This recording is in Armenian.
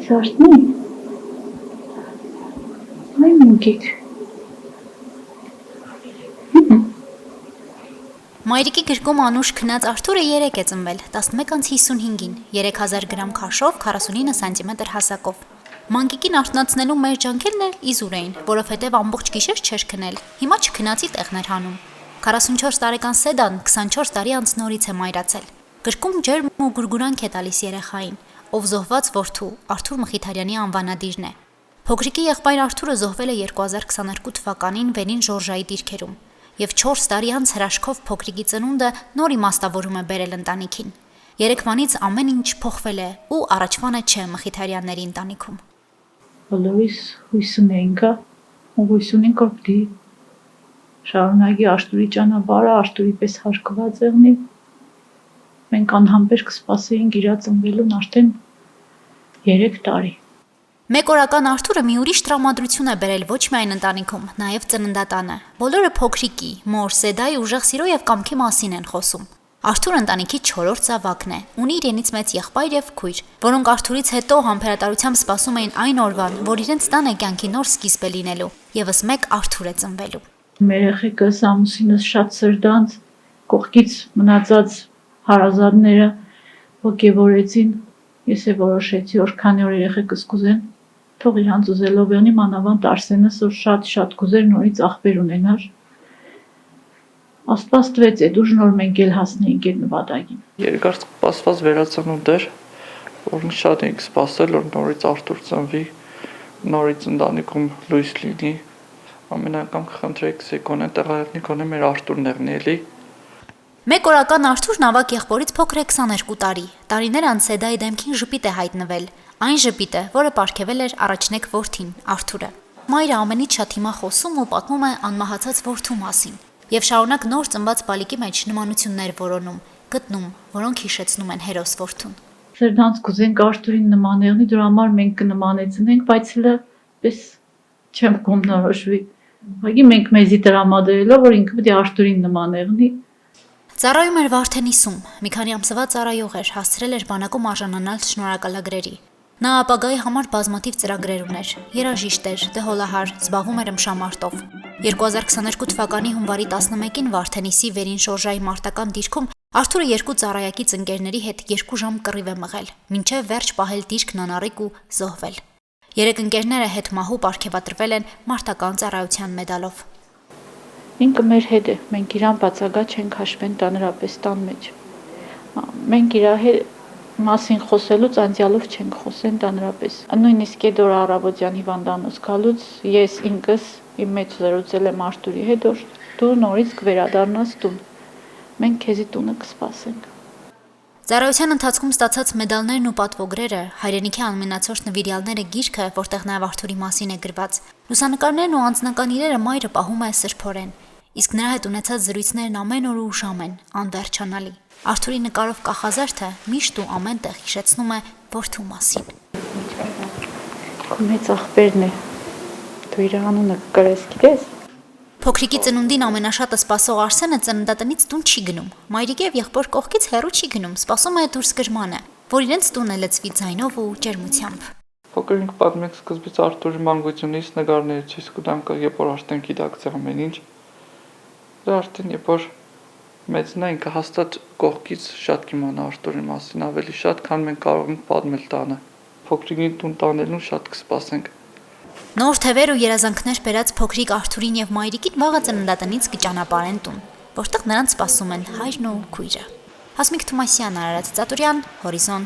Սարտնի։ Այ մունքիկ։ Մայրիկի գրկում անուշ քնած Արթուրը 3 է ծնվել, 11:55-ին, 3000 գրամ քաշով, 49 սանտիմետր հասակով։ Մանկիկին արթնացնելու մեր ջանքերն էլ իզուր էին, որովհետև ամբողջ գիշեր չէր քնել, հիմա չքնածի տեղն էր հանում։ 44 տարեկան Սեդան 24 տարի անց նորից է մայրացել։ Գրկում ջերմ ու գուրգուրանք է տալիս երեխային, ով զոհված որդու Արթուր Մխիթարյանի անվանադիրն է։ Փոքրիկի եղբայր Արթուրը զոհվել է 2022 թվականին Վերին Ժորժայի դիրքերում, եւ 4 տարի անց հրաշքով փոքրիկի ծնունդը նոր իմաստավորում է բերել ընտանիքին։ Երեքվանից ամեն ինչ փոխվել է ու առաջվանը չէ Մխիթարյանների ընտանիքում։ Բոլորիս հույս ունենք, ու հույս ունենք, որ պիտի շարունակի Արթուրի ճանապարհը, Արթուրի պես հարգված եղնի։ Մենք անհամբեր կսպասեինք իր ծնվելուն արդեն 3 տարի։ Մեկ օրական Արթուրը մի ուրիշ տրամադրություն է բերել ոչ միայն ընտանիքում, նաև ծննդատանը։ Բոլորը փոքրիկի, մոր, Սեդայի ուժեղ սիրո եւ կամքի մասին են խոսում։ Արթուրը ընտանիքի 4-րդ զավակն է, ունի իրենից մեծ եղբայր եւ քույր, որոնք Արթուրից հետո համբերատարությամբ սպասում էին այն օրվան, որ իրենց տանը կյանքի նոր սկիզբ է լինելու, եւս մեկ Արթուր է ծնվելու։ Մեր երեխեքս ամուսինս շատ սրդանց, կողքից մնացած հարազատները ոգևորեցին։ Ես է որոշեցի, որ քանի որ երեխեքս կուզեն, թող իրանց ուզելով եղնի, մանավանդ Արսենս, որ շատ կուզեր նորից աղբեր ունենար։ Աստված տվեց այդ ուժն, որ մենք էլ հասնեինք այդ նպատակին։ Երկար սպասված վերածնունդ էր, որն շատ ենք սպասել, որ նորից Արթուր ծնվի, նորից ընտանիքում լույս լինի։ Ամեն անգամ կխնդրեիք Սեկոնե տեղայտնի կոնե մեր Արթուրն եղնի էլի։ Մեկ օրական Արթուրն ավակ եղբորից փոքր է 22 տարի։ Տարիներ անց Սեդայի դեմքին ժպիտ է հայտնվել։ Այն ժպիտը, որը պարգևել էր առաջնեկ որդին, Արթուրը։ Մայրը ամենից շատ հիմա խոսում ու պատմում է անմահացած որդու մասին։ Եվ շարունակ նոր ծնված բալիկի մեջ նմանություններ որոնում, գտնում, որոնք հիշեցնում են հերոս որդուն։ Սրդանց կուզենք Արթուրին նման եղնի, դրա համար մենք կնմանեցնենք, բայց հələ պես չեմ կողմնորոշվի։ Ուղղակի մենք մեզի տրամադրելով, որ ինքը պետք է Արթուրին նման եղնի։ Ծառայում էր Վարդենիսում, մի քանի ամսվա ծառայող էր, հասցրել էր բանակում արժանանալ շնորհակալագրերի։ Նա ապագայի համար բազմաթիվ ծրագրեր ուներ, երաժիշտ էր, դհոլահար, զբաղվում էր ըմբշամարտով։ 2022 թվականի հունվարի 11-ին Վարդենիսի Վերին Շորժայի մարտական դիրքում Արթուրը 2 ծառայակից ընկերների հետ 2 ժամ կռիվ է մղել, մինչև վերջ պահել դիրքն անառիկ ու զոհվել։ 3 ընկերները հետմահու պարգևատրվել են մարտական ծառայության մեդալով։ Ինքը մեր հետ է, մենք իրան բացակա չենք հաշվեն տանրապես տան մեջ։ Մենք իր հետ մասին խոսելուց անցյալով չենք խոսեն տանրապես։ Նույնիսկ այդ օր առավոտյան հիվանդանոց գալուց ես ինքս իմ մեջ զրուցել եմ Արթուրի հետ, որ դու նորից կվերադառնաս տուն։ Մենք քեզի տունը կսպասենք։ Ծառայության ընթացքում ստացած մեդալներն ու պատվոգրերը, հայրենիքի անմենացորդ նվիրյալները գիրքը, որտեղ նաև Արթուրի մասին է գրված, լուսանկարներն ու անձնական իրերը մայրը պահում է սրբորեն, իսկ նրա հետ ունեցած զրույցներն ամեն օր ուշամ են, անվերջանալի։ Արթուրի նկարով կախազարդը միշտ ու ամեն տեղ հիշեցնում է որդու մասին։ Քո մեծ աղբերն է։ Դու իր անունը կկրես, գիտես։ Փոքրիկի ծնունդին ամենաշատը սպասող Արսենը ծննդատնից տուն չի գնում։ Մայրիկի եւ եղբոր կողքից հեռու չի գնում, սպասում է դուրս գրմանը, որ իրենց տունը լցվի ձայնով ու ջերմությամբ։ Փոքրինք պատմեք սկզբից Արթուրի մանկությունից նկարները ցույց կտամ, երբ որ արդեն գիտակցի ամեն ինչ։ Դա արդեն երբ որ մեծն է, ինքը հաստատ կողքից շատ կիմանա Արթուրի մասին, ավելի շատ, քան մենք կարող ենք պատմել տանը։ Փոքրիկին տուն տանելուն շատ կսպասենք։ Նոր թևեր ու երազանքներ բերած փոքրիկ Արթուրին եւ մայրիկին վաղը ծննդատնից կճանապարհեն տուն, որտեղ նրանց սպասում են հայրն ու քույրը։ Հասմիկ Թումասյան, Արարած Ծատուրյան, Հորիզոն